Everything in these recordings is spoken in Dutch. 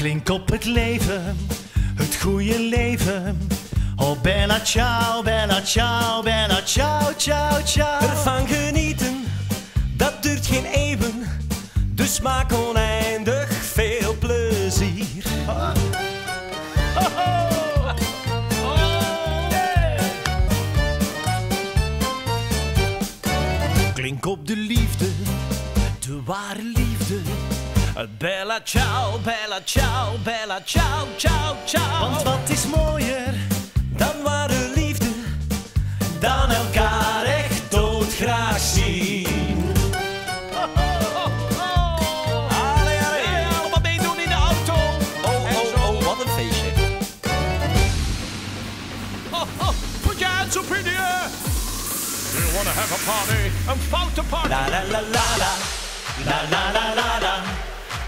Klink op het leven, het goede leven. Oh bella ciao, bella ciao, bella ciao, ciao, ciao. Ervan genieten, dat duurt geen eeuwen. Dus maak oneindig veel plezier. Klink op de liefde, de ware liefde. Bella ciao, bella ciao, bella ciao, ciao, ciao. Want wat is mooier dan ware liefde, dan elkaar echt doodgraag zien. Allee, allee. Allemaal meedoen in de auto. Oh, wat een feestje. Put your hands up in the air. Do you want to have a party? Een foute party. La la la la la, la la la la la.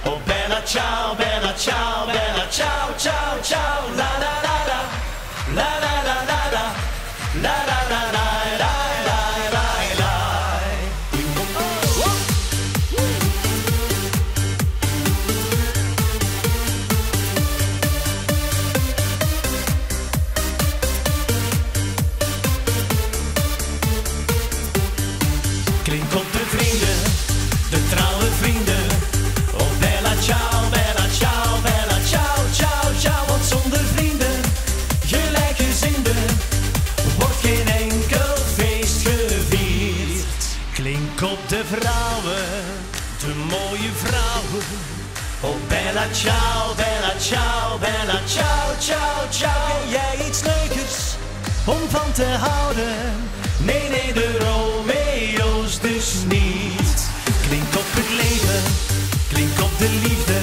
Oh bella ciao, bella ciao, bella ciao, ciao, ciao. La la la la, la la la la la, la la la la la la la la. klink op de vrienden, de trouwe vrienden. Oh bella ciao, bella ciao, bella ciao, ciao, ciao. Want zonder vrienden, gelijkgezinden, wordt geen enkel feest gevierd. Klink op de vrouwen, de mooie vrouwen. Oh bella ciao, bella ciao, bella ciao, ciao, ciao. Ken jij iets leukers Om van te houden, nee, nee, de Romeo's dus niet. Klink op het leven, klink op de liefde.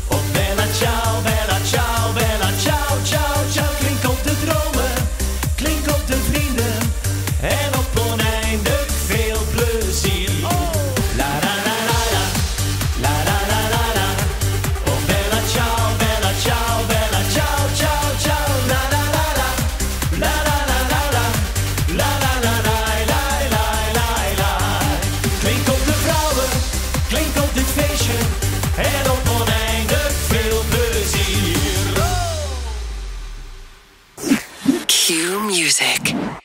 Oh bella ciao, bella ciao, bella ciao, ciao, ciao. Klink op de dromen, klink op de vrienden. En op oneindig veel plezier. La la la la la, la la la la la. Oh bella ciao, bella ciao, bella ciao, ciao, ciao. La la la la, la la la la la, la la la la la la la la. Klink op de vrouwen, klink op dit feestje. En op oneindig veel plezier. Q Music.